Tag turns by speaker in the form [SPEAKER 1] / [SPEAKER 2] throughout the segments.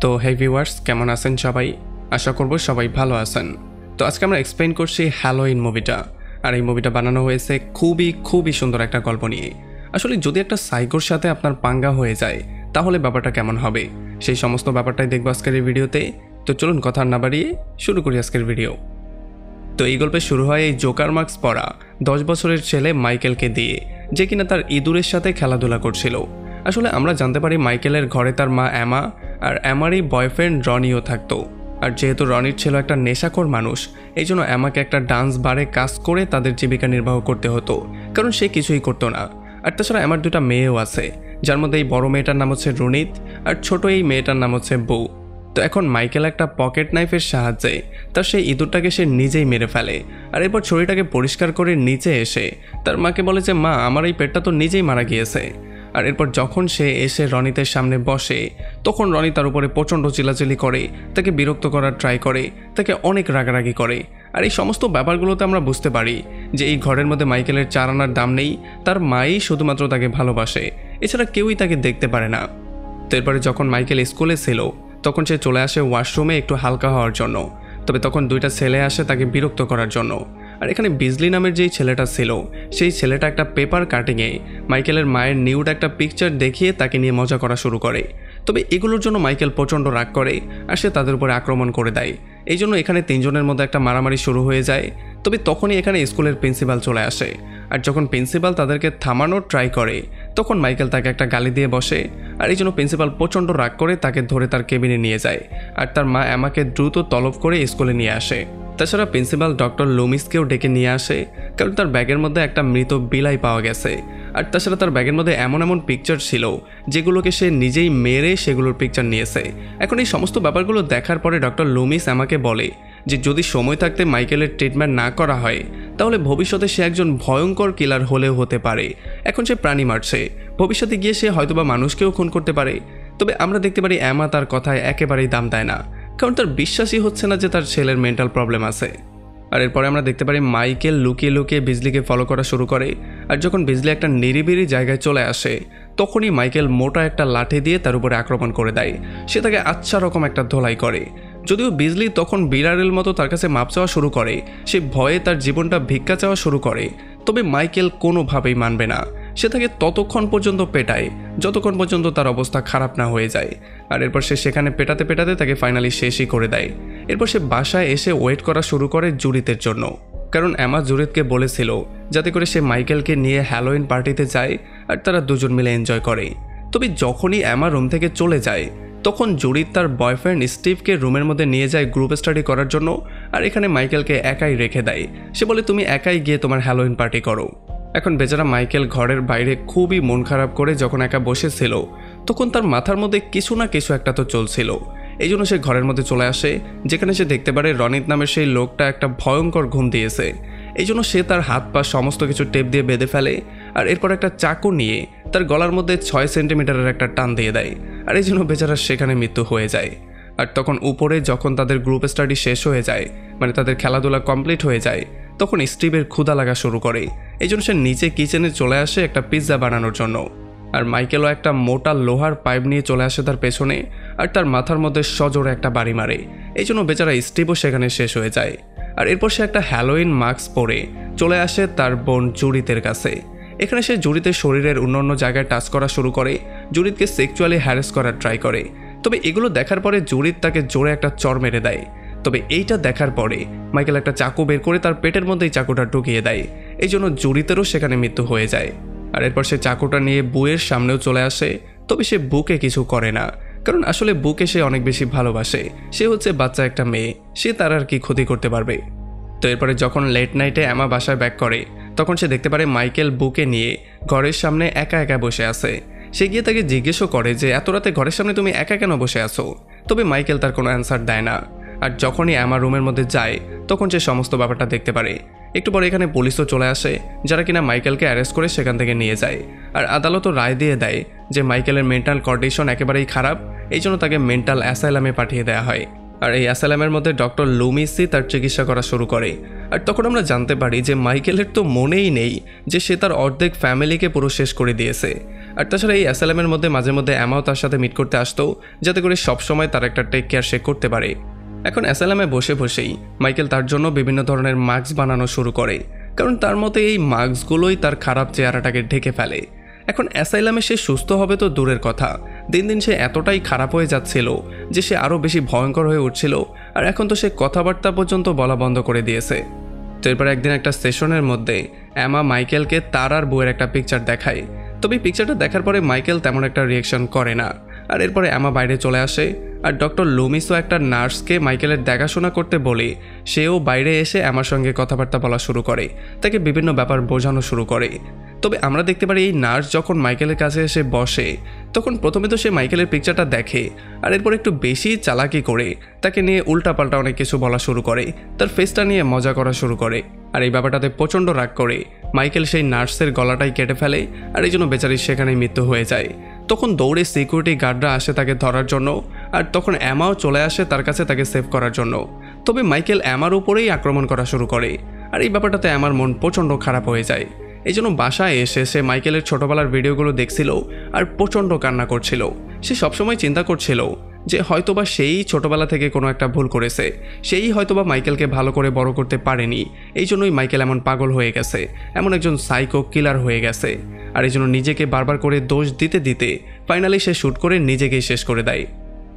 [SPEAKER 1] তো হে ভিউয়ার্স, কেমন আছেন সবাই? আশা করব সবাই ভালো আছেন। তো আজকে আমরা এক্সপ্লেইন করছি হ্যালোইন মুভিটা। আর এই মুভিটা বানানো হয়েছে খুবই সুন্দর একটা গল্প নিয়ে। আসলে যদি একটা সাইকোর সাথে আপনার পাঙ্গা হয়ে যায় তাহলে ব্যাপারটা কেমন হবে, সেই সমস্ত ব্যাপারটাই দেখবো আজকের এই ভিডিওতে। তো চলুন কথা না বাড়িয়ে শুরু করি আজকের ভিডিও। তো এই গল্পে শুরু হয় এই জোকার মার্কস পরা 10 বছরের ছেলে মাইকেলকে দিয়ে, যে কিনা তার ইঁদুরের সাথে খেলাধুলা করছিল। আসলে আমরা জানতে পারি মাইকেলের ঘরে তার মা অ্যামা আর অ্যামারই বয়ফ্রেন্ড রনিও থাকতো। আর যেহেতু রনির ছিল একটা নেশাখোর মানুষ, এই জন্য অ্যামাকে একটা ডান্স বারে কাজ করে তাদের জীবিকা নির্বাহ করতে হতো, কারণ সে কিছুই করতো না। আর তাছাড়া আমার দুটা মেয়েও আছে, যার মধ্যে এই বড় মেয়েটার নাম হচ্ছে রুনিত আর ছোট এই মেয়েটার নাম হচ্ছে বউ। তো এখন মাইকেল একটা পকেট নাইফের সাহায্যে তার সেই ইঁদুরটাকে সে নিজেই মেরে ফেলে। আর এরপর ছড়িটাকে পরিষ্কার করে নিচে এসে তার মাকে বলে যে মা, আমার এই পেটটা তো নিজেই মারা গিয়েছে। আর এরপর যখন সে এসে রনিতের সামনে বসে তখন রনি তার উপরে প্রচণ্ড চিল্লাচিল্লি করে, তাকে বিরক্ত করার ট্রাই করে, তাকে অনেক রাগারাগি করে। আর এই সমস্ত ব্যাপারগুলোতে আমরা বুঝতে পারি যে এই ঘরের মধ্যে মাইকেলের 4 আনার দাম নেই, তার মাই শুধুমাত্র তাকে ভালোবাসে, এছাড়া কেউই তাকে দেখতে পারে না। তো এরপরে যখন মাইকেল স্কুলে ছিল তখন সে চলে আসে ওয়াশরুমে একটু হালকা হওয়ার জন্য। তবে তখন দুইটা ছেলে আসে তাকে বিরক্ত করার জন্য। আর এখানে বিজলি নামের যেই ছেলেটা ছিল, সেই ছেলেটা একটা পেপার কাটিংয়ে মাইকেলের মায়ের নিউড একটা পিকচার দেখিয়ে তাকে নিয়ে মজা করা শুরু করে। তবে এগুলোর জন্য মাইকেল প্রচণ্ড রাগ করে আর সে তাদের উপরে আক্রমণ করে দেয়। এই জন্য এখানে 3 জনের মধ্যে একটা মারামারি শুরু হয়ে যায়। তবে তখনই এখানে স্কুলের প্রিন্সিপাল চলে আসে। আর যখন প্রিন্সিপাল তাদেরকে থামানোর ট্রাই করে তখন মাইকেল তাকে একটা গালি দিয়ে বসে। আর এই জন্য প্রিন্সিপাল প্রচণ্ড রাগ করে তাকে ধরে তার কেবিনে নিয়ে যায়। আর তার মা অ্যামাকে দ্রুত তলব করে স্কুলে নিয়ে আসে। তাছাড়া প্রিন্সিপাল ডক্টর লুমিসকেও ডেকে নিয়ে আসে, কারণ তার ব্যাগের মধ্যে একটা মৃত বিলাই পাওয়া গেছে। আর তাছাড়া তার ব্যাগের মধ্যে এমন পিকচার ছিল যেগুলোকে সে নিজেই মেরে সেগুলোর পিকচার নিয়েছে। এখন এই সমস্ত ব্যাপারগুলো দেখার পরে ডক্টর লুমিস আমাকে বলে যে যদি সময় থাকতে মাইকেলের ট্রিটমেন্ট না করা হয় তাহলে ভবিষ্যতে সে একজন ভয়ঙ্কর কিলার হলেও হতে পারে। এখন সে প্রাণী মারছে, ভবিষ্যতে গিয়ে সে হয়তোবা মানুষকেও খুন করতে পারে। তবে আমরা দেখতে পারি অ্যামা তার কথায় একেবারেই দাম দেয় না, কারণ তার বিশ্বাসই হচ্ছে না যে তার ছেলের মেন্টাল প্রবলেম আছে। আর এরপরে আমরা দেখতে পারি মাইকেল লুকিয়ে লুকিয়ে বিজলিকে ফলো করা শুরু করে। আর যখন বিজলি একটা নিরিবিলি জায়গায় চলে আসে তখনই মাইকেল মোটা একটা লাঠি দিয়ে তার উপরে আক্রমণ করে দেয়। সে তাকে আচ্ছা রকম একটা ধোলাই করে। যদিও বিজলি তখন বিড়ালের মতো তার কাছে মাপ চাওয়া শুরু করে, সে ভয়ে তার জীবনটা ভিক্ষা চাওয়া শুরু করে। তবে মাইকেল কোনোভাবেই মানবে না, সে তাকে ততক্ষণ পর্যন্ত পেটায় যতক্ষণ পর্যন্ত তার অবস্থা খারাপ না হয়ে যায়। আর এরপর সে সেখানে পেটাতে পেটাতে তাকে ফাইনালি শেষই করে দেয়। এরপর সে বাসায় এসে ওয়েট করা শুরু করে জুরিতের জন্য, কারণ অ্যামা জুরিতকে বলেছিল যাতে করে সে মাইকেলকে নিয়ে হ্যালোইন পার্টিতে যায় আর তারা দুজন মিলে এনজয় করে। তবে যখনই অ্যামা রুম থেকে চলে যায় তখন জুরিত তার বয়ফ্রেন্ড স্টিভকে রুমের মধ্যে নিয়ে যায় গ্রুপ স্টাডি করার জন্য। আর এখানে মাইকেলকে একাই রেখে দেয়, সে বলে তুমি একাই গিয়ে তোমার হ্যালোইন পার্টি করো। এখন বেচারা মাইকেল ঘরের বাইরে খুবই মন খারাপ করে যখন একা বসেছিল তখন তার মাথার মধ্যে কিছু না কিছু একটা তো চলছিল। এই জন্য সে ঘরের মধ্যে চলে আসে, যেখানে সে দেখতে পারে রনিত নামের সেই লোকটা একটা ভয়ঙ্কর ঘুম দিয়েছে। এই জন্য সে তার হাত পা সমস্ত কিছু টেপ দিয়ে বেঁধে ফেলে। আর এরপর একটা চাকু নিয়ে তার গলার মধ্যে 6 সেন্টিমিটারের একটা টান দিয়ে দেয়। আর এই জন্য বেচারা সেখানে মৃত্যু হয়ে যায়। আর তখন উপরে যখন তাদের গ্রুপ স্টাডি শেষ হয়ে যায়, মানে তাদের খেলাধুলা কমপ্লিট হয়ে যায়, তখন স্টিভের ক্ষুধা লাগা শুরু করে। এই জন্য সে নিচে কিচেনে চলে আসে একটা পিৎজা বানানোর জন্য। আর মাইকেলও একটা মোটা লোহার পাইপ নিয়ে চলে আসে তার পেছনে আর তার মাথার মধ্যে সজোরে একটা বাড়ি মারে। এই জন্য বেচারা স্টিভও সেখানে শেষ হয়ে যায়। আর এরপর সে একটা হ্যালোইন মাস্ক পরে চলে আসে তার বোন জুরিতের কাছে। এখানে সে জুরিতের শরীরের অন্য জায়গায় টাচ করা শুরু করে, জুরিতকে সেক্সুয়ালি হ্যারাস করার ট্রাই করে। তবে এগুলো দেখার পরে জুরিত তাকে জোরে একটা চড় মেরে দেয়। তবে এইটা দেখার পরে মাইকেল একটা চাকু বের করে তার পেটের মধ্যেই চাকুটা ঢুকিয়ে দেয়। এই জন্য জুরিতেরও সেখানে মৃত্যু হয়ে যায়। আর এরপর সে চাকুটা নিয়ে বুয়ের সামনেও চলে আসে। তবে সে বুকে কিছু করে না, কারণ আসলে বুকে সে অনেক বেশি ভালোবাসে। সে হচ্ছে বাচ্চা একটা মেয়ে, সে তার আর কি ক্ষতি করতে পারবে। তো এরপরে যখন লেট নাইটে অ্যামা বাসায় ব্যাক করে তখন সে দেখতে পারে মাইকেল বুকে নিয়ে ঘরের সামনে একা একা বসে আছে। সে গিয়ে তাকে জিজ্ঞেসও করে যে এত রাতে ঘরের সামনে তুমি একা কেন বসে আছো। তবে মাইকেল তার কোনো অ্যান্সার দেয় না। আর যখনই অ্যামা রুমের মধ্যে যায় তখন সে সমস্ত ব্যাপারটা দেখতে পারে। একটু পরে এখানে পুলিশও চলে আসে, যারা কিনা মাইকেলকে অ্যারেস্ট করে সেখান থেকে নিয়ে যায়। আর আদালতও রায় দিয়ে দেয় যে মাইকেলের মেন্টাল কন্ডিশন একেবারেই খারাপ, এই জন্য তাকে মেন্টাল অ্যাসাইলামে পাঠিয়ে দেওয়া হয়। আর এই অ্যাসাইলামের মধ্যে ডক্টর লুমিসই তার চিকিৎসা করা শুরু করে। আর তখন আমরা জানতে পারি যে মাইকেলের তো মনেই নেই যে সে তার অর্ধেক ফ্যামিলিকে পুরো শেষ করে দিয়েছে। আর তাছাড়া এই অ্যাসাইলামের মধ্যে মাঝে মধ্যে অ্যামাও তার সাথে মিট করতে আসতো, যাতে করে সবসময় তার একটা টেক কেয়ার সে করতে পারে। এখন অ্যাসাইলামে বসে বসেই মাইকেল তার জন্য বিভিন্ন ধরনের মাস্ক বানানো শুরু করে, কারণ তার মতে এই মাস্কগুলোই তার খারাপ চেহারাটাকে ঢেকে ফেলে। এখন অ্যাসাইলামে সে সুস্থ হবে তো দূরের কথা, দিন দিন সে এতটাই খারাপ হয়ে যাচ্ছিল যে সে আরও বেশি ভয়ঙ্কর হয়ে উঠছিল, আর এখন তো সে কথাবার্তা পর্যন্ত বলা বন্ধ করে দিয়েছে। তো এরপর একদিন একটা সেশনের মধ্যে অ্যামা মাইকেলকে তার আর বউয়ের একটা পিকচার দেখায়। তবে পিকচারটা দেখার পরে মাইকেল তেমন একটা রিয়েকশন করে না, আর এরপরে অ্যামা বাইরে চলে আসে। আর ডক্টর লুমিসও একটা নার্সকে মাইকেলের দেখাশোনা করতে বলে সেও বাইরে এসে অ্যামার সঙ্গে কথাবার্তা বলা শুরু করে, তাকে বিভিন্ন ব্যাপার বোঝানো শুরু করে। তবে আমরা দেখতে পারি এই নার্স যখন মাইকেলের কাছে এসে বসে, তখন প্রথমে তো সে মাইকেলের পিকচারটা দেখে, আর এরপর একটু বেশি চালাকি করে তাকে নিয়ে উল্টাপাল্টা অনেক কিছু বলা শুরু করে, তার ফেসটা নিয়ে মজা করা শুরু করে। আর এই ব্যাপারটাতে প্রচণ্ড রাগ করে মাইকেল সেই নার্সের গলাটাই কেটে ফেলে, আর এই জন্য বেচারির সেখানেই মৃত্যু হয়ে যায়। তখন দৌড়ে সিকিউরিটি গার্ডরা আসে তাকে ধরার জন্য, আর তখন অ্যামাও চলে আসে তার কাছে তাকে সেভ করার জন্য। তবে মাইকেল অ্যামার উপরেই আক্রমণ করা শুরু করে, আর এই ব্যাপারটাতে অ্যামার মন প্রচণ্ড খারাপ হয়ে যায়। এই জন্য বাসায় এসে সে মাইকেলের ছোটোবেলার ভিডিওগুলো দেখছিল আর প্রচণ্ড কান্না করছিল। সে সবসময় চিন্তা করছিল যে হয়তোবা সেই ছোটোবেলা থেকে কোনো একটা ভুল করেছে, সেই হয়তোবা মাইকেলকে ভালো করে বড় করতে পারেনি, এই জন্যই মাইকেল এমন পাগল হয়ে গেছে, এমন একজন সাইকো কিলার হয়ে গেছে। আর এই জন্য নিজেকে বারবার করে দোষ দিতে দিতে ফাইনালি সে শ্যুট করে নিজেকেই শেষ করে দেয়।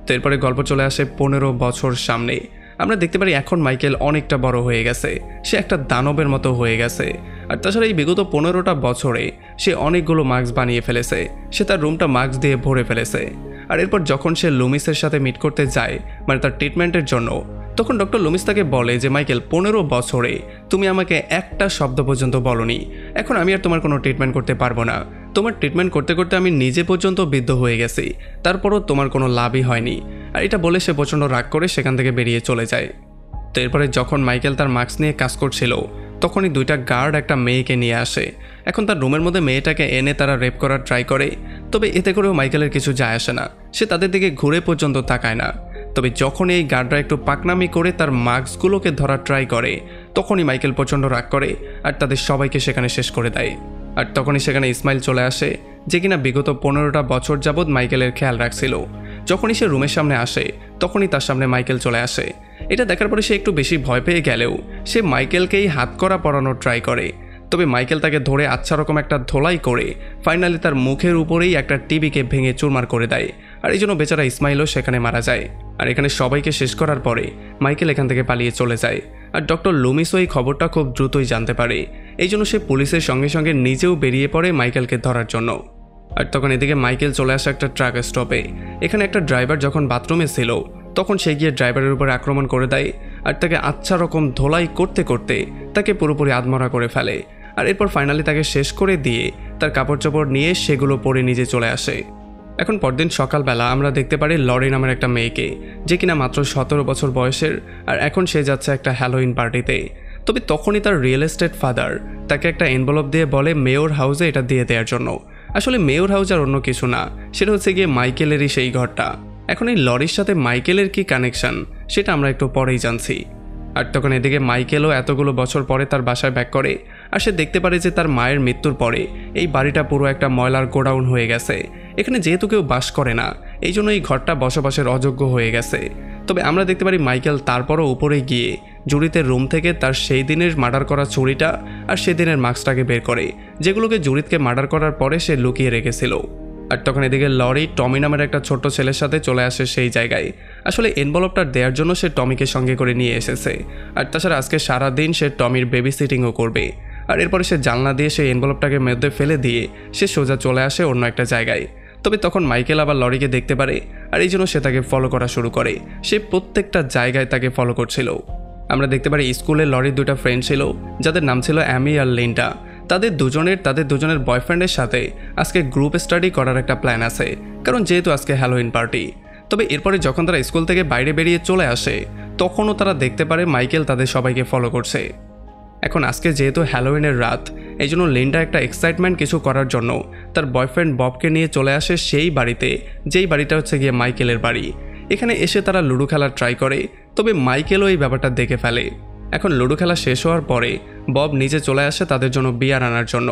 [SPEAKER 1] তো এরপরে গল্প চলে আসে 15 বছর সামনে। আমরা দেখতে পারি এখন মাইকেল অনেকটা বড় হয়ে গেছে, সে একটা দানবের মতো হয়ে গেছে। আর তাছাড়া এই বিগত 15টা বছরে সে অনেকগুলো মাস্ক বানিয়ে ফেলেছে, সে তার রুমটা মাস্ক দিয়ে ভরে ফেলেছে। আর এরপর যখন সে লুমিসের সাথে মিট করতে যায়, মানে তার ট্রিটমেন্টের জন্য, তখন ডক্টর লুমিস তাকে বলে যে মাইকেল 15 বছরে তুমি আমাকে একটা শব্দ পর্যন্ত বলনি, এখন আমি আর তোমার কোনো ট্রিটমেন্ট করতে পারবো না। তোমার ট্রিটমেন্ট করতে করতে আমি নিজে পর্যন্ত বিদ্ধ হয়ে গেছি, তারপরও তোমার কোনো লাভই হয়নি। আর এটা বলে সে প্রচণ্ড রাগ করে সেখান থেকে বেরিয়ে চলে যায়। তো এরপরে যখন মাইকেল তার মাস্ক নিয়ে কাজ করছিল, তখনই 2টা গার্ড একটা মেয়েকে নিয়ে আসে। এখন তার রুমের মধ্যে মেয়েটাকে এনে তারা রেপ করার ট্রাই করে, তবে এতে করেও মাইকেলের কিছু যায় আসে না, সে তাদের দিকে ঘুরে পর্যন্ত তাকায় না। তবে যখন এই গার্ডরা একটু পাকনামি করে তার মাস্কগুলোকে ধরার ট্রাই করে, তখনই মাইকেল প্রচণ্ড রাগ করে আর তাদের সবাইকে সেখানে শেষ করে দেয়। আর তখনই সেখানে ইসমাইল চলে আসে, যে কিনা বিগত 15টা বছর যাবৎ মাইকেলের খেয়াল রাখছিল। যখনই সে রুমের সামনে আসে, তখনই তার সামনে মাইকেল চলে আসে। এটা দেখার পরে সে একটু বেশি ভয় পেয়ে গেলেও সে মাইকেলকেই হাতকড়া পরানোর ট্রাই করে। তবে মাইকেল তাকে ধরে আচ্ছা রকম একটা ধোলাই করে ফাইনালি তার মুখের উপরেই একটা টিভিকে ভেঙে চুরমার করে দেয়। আর এই জন্য বেচারা ইসমাইলও সেখানে মারা যায়। আর এখানে সবাইকে শেষ করার পরে মাইকেল এখান থেকে পালিয়ে চলে যায়। আর ডক্টর লুমিসও এই খবরটা খুব দ্রুতই জানতে পারে, এই জন্য সে পুলিশের সঙ্গে সঙ্গে নিজেও বেরিয়ে পড়ে মাইকেলকে ধরার জন্য। আর তখন এদিকে মাইকেল চলে আসে একটা ট্রাক স্টপে। এখানে একটা ড্রাইভার যখন বাথরুমে ছিল, তখন সে গিয়ে ড্রাইভারের উপর আক্রমণ করে দেয়, আর তাকে আচ্ছা রকম ধোলাই করতে করতে তাকে পুরোপুরি আধমরা করে ফেলে। আর এরপর ফাইনালি তাকে শেষ করে দিয়ে তার কাপড় চোপড় নিয়ে সেগুলো পরে নিজে চলে আসে। এখন পরদিন সকালবেলা আমরা দেখতে পারি লরি নামের একটা মেয়েকে, যে কিনা মাত্র 17 বছর বয়সের, আর এখন সে যাচ্ছে একটা হ্যালোইন পার্টিতে। তবে তখনই তার রিয়েল এস্টেট ফাদার তাকে একটা এনভেলপ দিয়ে বলে মেয়র হাউসে এটা দিয়ে দেওয়ার জন্য। আসলে মেয়র হাউস আর অন্য কিছু না, সেটা হচ্ছে গিয়ে মাইকেলেরই সেই ঘরটা। এখন এই লরির সাথে মাইকেলের কি কানেকশন সেটা আমরা একটু পরেই জানছি। আর তখন এদিকে মাইকেলও এতগুলো বছর পরে তার বাসায় ব্যাক করে, আর সে দেখতে পারে যে তার মায়ের মৃত্যুর পরে এই বাড়িটা পুরো একটা ময়লার গোডাউন হয়ে গেছে। এখানে যেহেতু কেউ বাস করে না, এই জন্য এই ঘরটা বসবাসের অযোগ্য হয়ে গেছে। তবে আমরা দেখতে পারি মাইকেল তারপরও উপরে গিয়ে জুরিতের রুম থেকে তার সেই দিনের মার্ডার করা ছুরিটা আর সেদিনের মাস্কটাকে বের করে, যেগুলোকে জুরিতকে মার্ডার করার পরে সে লুকিয়ে রেখেছিল। আর তখন এদিকে লরি টমি নামের একটা ছোট্ট ছেলের সাথে চলে আসে সেই জায়গায়। আসলে এনভেলপটা দেওয়ার জন্য সে টমিকে সঙ্গে করে নিয়ে এসেছে। আর তাছাড়া আজকে সারাদিন সে টমির বেবি সিটিংও করবে। আর এরপরে সে জানলা দিয়ে সেই এনভেলপটাকে মধ্যে ফেলে দিয়ে সে সোজা চলে আসে অন্য একটা জায়গায়। তবে তখন মাইকেল আবার লরিকে দেখতে পারে, আর এই জন্য সে তাকে ফলো করা শুরু করে। সে প্রত্যেকটা জায়গায় তাকে ফলো করছিল। আমরা দেখতে পারি স্কুলে লরির 2টা ফ্রেন্ড ছিল, যাদের নাম ছিল অ্যামি আর লিন্ডা। তাদের দুজনের বয়ফ্রেন্ডের সাথে আজকে গ্রুপ স্টাডি করার একটা প্ল্যান আছে, কারণ যেহেতু আজকে হ্যালোইন পার্টি। তবে এরপরে যখন তারা স্কুল থেকে বাইরে বেরিয়ে চলে আসে, তখনও তারা দেখতে পারে মাইকেল তাদের সবাইকে ফলো করছে। এখন আজকে যেহেতু হ্যালোইনের রাত, এই জন্য লিন্ডা একটা এক্সাইটমেন্ট কিছু করার জন্য তার বয়ফ্রেন্ড ববকে নিয়ে চলে আসে সেই বাড়িতে, যেই বাড়িটা হচ্ছে গিয়ে মাইকেলের বাড়ি। এখানে এসে তারা লুডো খেলার ট্রাই করে, তবে মাইকেলও এই ব্যাপারটা দেখে ফেলে। এখন লুডো খেলা শেষ হওয়ার পরে বব নিচে চলে আসে তাদের জন্য বিয়ার আনার জন্য।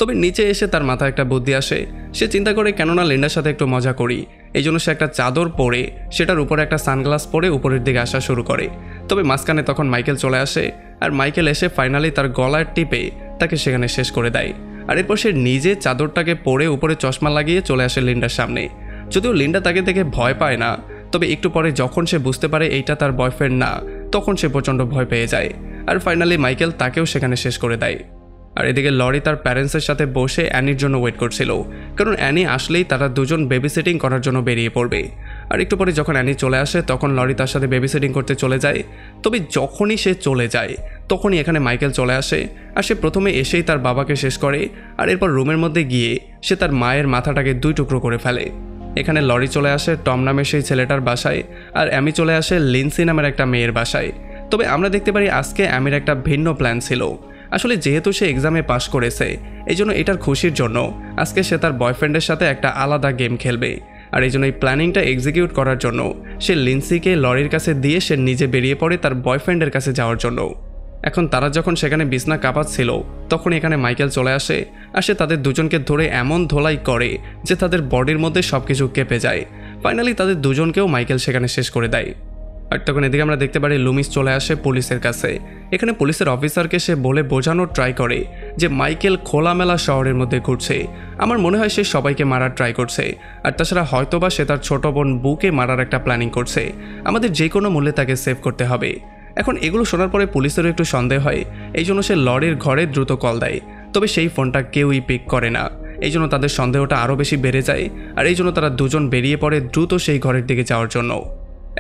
[SPEAKER 1] তবে নিচে এসে তার মাথায় একটা বুদ্ধি আসে। সে চিন্তা করে কেননা লিন্ডার সাথে একটু মজা করি, এই জন্য সে একটা চাদর পরে সেটার উপরে একটা সানগ্লাস পরে উপরের দিকে আসা শুরু করে। তবে মাঝখানে তখন মাইকেল চলে আসে, আর মাইকেল এসে ফাইনালি তার গলার টিপে তাকে সেখানে শেষ করে দেয়। আর এরপর সে নিজে চাদরটাকে পরে উপরে চশমা লাগিয়ে চলে আসে লিন্ডার সামনে। যদিও লিন্ডা তাকে দেখে ভয় পায় না, তবে একটু পরে যখন সে বুঝতে পারে এইটা তার বয়ফ্রেন্ড না, তখন সে প্রচণ্ড ভয় পেয়ে যায়। আর ফাইনালি মাইকেল তাকেও সেখানে শেষ করে দেয়। আর এদিকে লরি তার প্যারেন্টসের সাথে বসে অ্যানির জন্য ওয়েট করছিল, কারণ অ্যানি আসলেই তারা দুজন বেবি সিটিং করার জন্য বেরিয়ে পড়বে। আর একটু পরে যখন অ্যানি চলে আসে তখন লরি তার সাথে বেবি সিটিং করতে চলে যায়। তবে যখনই সে চলে যায় তখনই এখানে মাইকেল চলে আসে, আর সে প্রথমে এসেই তার বাবাকে শেষ করে, আর এরপর রুমের মধ্যে গিয়ে সে তার মায়ের মাথাটাকে 2 টুকরো করে ফেলে। এখানে লরি চলে আসে টম নামের সেই ছেলেটার বাসায়, আর অ্যামি চলে আসে লিন্সি নামের একটা মেয়ের বাসায়। তবে আমরা দেখতে পারি আজকে অ্যামির একটা ভিন্ন প্ল্যান ছিল। আসলে যেহেতু সে এক্সামে পাশ করেছে, এই জন্য এটার খুশির জন্য আজকে সে তার বয়ফ্রেন্ডের সাথে একটা আলাদা গেম খেলবে। আর এই জন্য এই প্ল্যানিংটা এক্সিকিউট করার জন্য সে লিন্সিকে লরির কাছে দিয়ে সে নিজে বেরিয়ে পড়ে তার বয়ফ্রেন্ডের কাছে যাওয়ার জন্য। এখন তারা যখন সেখানে বিছনা কাঁপাচ্ছিল তখন এখানে মাইকেল চলে আসে, আর সে তাদের দুজনকে ধরে এমন ধোলাই করে যে তাদের বডির মধ্যে সব কিছু কেঁপে যায়। ফাইনালি তাদের দুজনকেও মাইকেল সেখানে শেষ করে দেয়। আর তখন এদিকে আমরা দেখতে পারি লুমিস চলে আসে পুলিশের কাছে। এখানে পুলিশের অফিসারকে সে বলে বোঝানোর ট্রাই করে যে মাইকেল খোলামেলা শহরের মধ্যে ঘুরছে, আমার মনে হয় সে সবাইকে মারার ট্রাই করছে, আর তাছাড়া হয়তোবা সে তার ছোট বোন বুকে মারার একটা প্ল্যানিং করছে, আমাদের যে কোনো মূল্যে তাকে সেভ করতে হবে। এখন এগুলো শোনার পরে পুলিশেরও একটু সন্দেহ হয়, এই জন্য সে লরির ঘরে দ্রুত কল দেয়। তবে সেই ফোনটা কেউই পিক করে না, এই জন্য তাদের সন্দেহটা আরও বেশি বেড়ে যায়। আর এই জন্য তারা দুজন বেরিয়ে পড়ে দ্রুত সেই ঘরের দিকে যাওয়ার জন্য।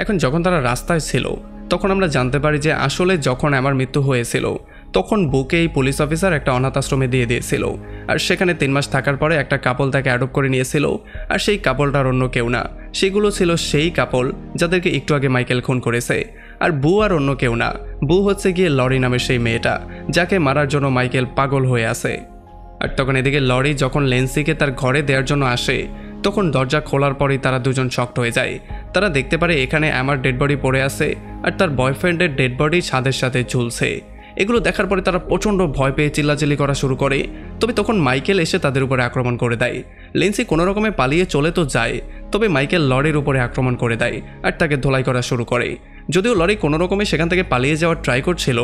[SPEAKER 1] এখন যখন তারা রাস্তায় ছিল তখন আমরা জানতে পারি যে আসলে যখন আমার মৃত্যু হয়েছিল তখন বুকে এই পুলিশ অফিসার একটা অনাথ আশ্রমে দিয়ে দিয়েছিল, আর সেখানে 3 মাস থাকার পরে একটা কাপল তাকে অ্যাডপ্ট করে নিয়েছিল। আর সেই কাপলটার অন্য কেউ না, সেগুলো ছিল সেই কাপল যাদেরকে একটু আগে মাইকেল খুন করেছে। আর বু আর অন্য কেউ না, বু হচ্ছে গিয়ে লরি নামের সেই মেয়েটা যাকে মারার জন্য মাইকেল পাগল হয়ে আছে। আর তখন এদিকে লরি যখন লেন্সিকে তার ঘরে দেওয়ার জন্য আসে তখন দরজা খোলার পরেই তারা দুজন শকড হয়ে যায়। তারা দেখতে পারে এখানে আমার ডেড বডি পড়ে আছে, আর তার বয়ফ্রেন্ডের ডেড বডি ছাদের সাথে ঝুলছে। এগুলো দেখার পরে তারা প্রচণ্ড ভয় পেয়ে চিল্লাচিল্লি করা শুরু করে। তবে তখন মাইকেল এসে তাদের উপরে আক্রমণ করে দেয়। লেন্সি কোনো রকমে পালিয়ে চলে তো যায়, তবে মাইকেল লরির উপরে আক্রমণ করে দেয় আর তাকে ধোলাই করা শুরু করে। যদিও লরি কোনো রকমে সেখান থেকে পালিয়ে যাওয়ার ট্রাই করছিল,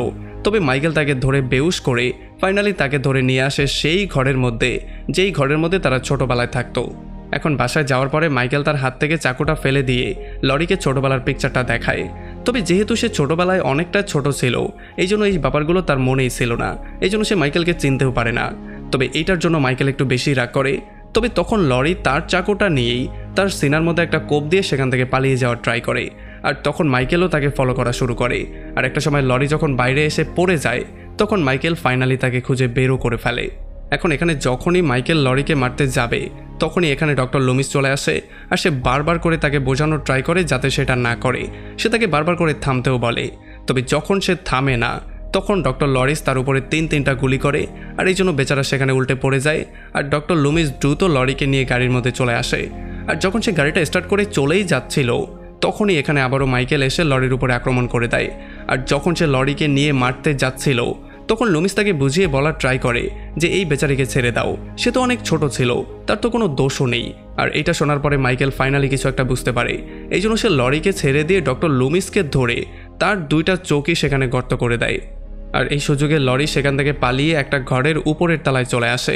[SPEAKER 1] তবে মাইকেল তাকে ধরে বেউস করে ফাইনালি তাকে ধরে নিয়ে আসে সেই ঘরের মধ্যে, যেই ঘরের মধ্যে তারা ছোটবেলায় থাকতো। এখন বাসায় যাওয়ার পরে মাইকেল তার হাত থেকে চাকুটা ফেলে দিয়ে লরিকে ছোটবেলার পিকচারটা দেখায়। তবে যেহেতু সে ছোটবেলায় অনেকটা ছোট ছিল, এই জন্য এই ব্যাপারগুলো তার মনেই ছিল না, এই জন্য সে মাইকেলকে চিনতেও পারে না। তবে এইটার জন্য মাইকেল একটু বেশি রাগ করে। তবে তখন লরি তার চাকুটা নিয়েই তার সিনার মধ্যে একটা কোপ দিয়ে সেখান থেকে পালিয়ে যাওয়ার ট্রাই করে, আর তখন মাইকেলও তাকে ফলো করা শুরু করে। আর একটা সময় লরি যখন বাইরে এসে পড়ে যায় তখন মাইকেল ফাইনালি তাকে খুঁজে বেরও করে ফেলে। এখন এখানে যখনই মাইকেল লরিকে মারতে যাবে তখনই এখানে ডক্টর লুমিস চলে আসে, আর সে বারবার করে তাকে বোঝানোর ট্রাই করে যাতে সেটা না করে। সে তাকে বারবার করে থামতেও বলে, তবে যখন সে থামে না তখন ডক্টর লরিস তার উপরে 3-3টা গুলি করে, আর এই জন্য বেচারা সেখানে উল্টে পড়ে যায়। আর ডক্টর লুমিস দ্রুত লরিকে নিয়ে গাড়ির মধ্যে চলে আসে, আর যখন সে গাড়িটা স্টার্ট করে চলেই যাচ্ছিল তখনই এখানে আবারও মাইকেল এসে লরির উপরে আক্রমণ করে দেয়। আর যখন সে লরিকে নিয়ে মারতে যাচ্ছিল তখন লুমিস তাকে বুঝিয়ে বলার ট্রাই করে যে এই বেচারিকে ছেড়ে দাও, সে তো অনেক ছোট ছিল, তার তো কোনো দোষও নেই। আর এটা শোনার পরে মাইকেল ফাইনালি কিছু একটা বুঝতে পারে, এই জন্য সে লরিকে ছেড়ে দিয়ে ডক্টর লুমিসকে ধরে তার 2টা চোখই সেখানে গর্ত করে দেয়। আর এই সুযোগে লরি সেখান থেকে পালিয়ে একটা ঘরের উপরের তলায় চলে আসে।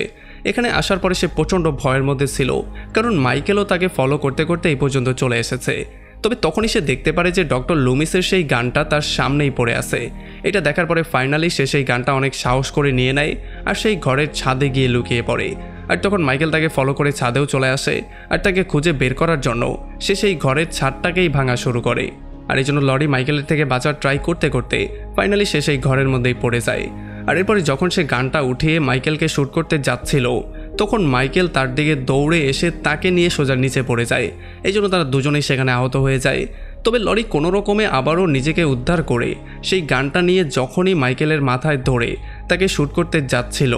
[SPEAKER 1] এখানে আসার পরে সে প্রচণ্ড ভয়ের মধ্যে ছিল, কারণ মাইকেলও তাকে ফলো করতে করতে এই পর্যন্ত চলে এসেছে। তবে তখনই সে দেখতে পারে যে ডক্টর লুমিসের সেই গানটা তার সামনেই পড়ে আছে। এটা দেখার পরে ফাইনালি সে সেই গানটা অনেক সাহস করে নিয়ে নেয় আর সেই ঘরের ছাদে গিয়ে লুকিয়ে পড়ে। আর তখন মাইকেল তাকে ফলো করে ছাদেও চলে আসে, আর তাকে খুঁজে বের করার জন্য সে সেই ঘরের ছাদটাকেই ভাঙা শুরু করে। আর এই জন্য লরি মাইকেলের থেকে বাঁচার ট্রাই করতে করতে ফাইনালি সে সেই ঘরের মধ্যেই পড়ে যায়। আর এরপরে যখন সে গানটা উঠিয়ে মাইকেলকে শ্যুট করতে যাচ্ছিল তখন মাইকেল তার দিকে দৌড়ে এসে তাকে নিয়ে সোজা নিচে পড়ে যায়, এই জন্য তারা দুজনেই সেখানে আহত হয়ে যায়। তবে লরি কোনো রকমে আবারও নিজেকে উদ্ধার করে সেই গানটা নিয়ে যখনই মাইকেলের মাথায় ধরে তাকে শ্যুট করতে যাচ্ছিল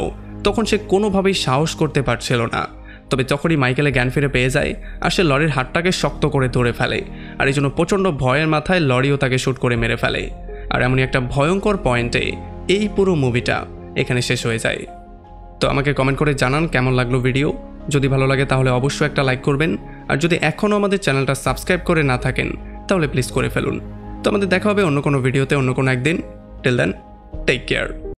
[SPEAKER 1] তখন সে কোনোভাবেই সাহস করতে পারছিল না। তবে যখনই মাইকেলে জ্ঞান ফিরে পেয়ে যায় আর সে লরির হাতটাকে শক্ত করে ধরে ফেলে, আর এই জন্য প্রচণ্ড ভয়ের মাথায় লরিও তাকে শ্যুট করে মেরে ফেলে। আর এমনই একটা ভয়ঙ্কর পয়েন্টে এই পুরো মুভিটা এখানে শেষ হয়ে যায়। তো আমাকে কমেন্ট করে জানান কেমন লাগলো ভিডিও। যদি ভালো লাগে তাহলে অবশ্যই একটা লাইক করবেন, আর যদি এখনও আমাদের চ্যানেলটা সাবস্ক্রাইব করে না থাকেন তাহলে প্লিজ করে ফেলুন। তো আমাদের দেখা হবে অন্য কোনো ভিডিওতে অন্য কোনো একদিন। Till then, take care.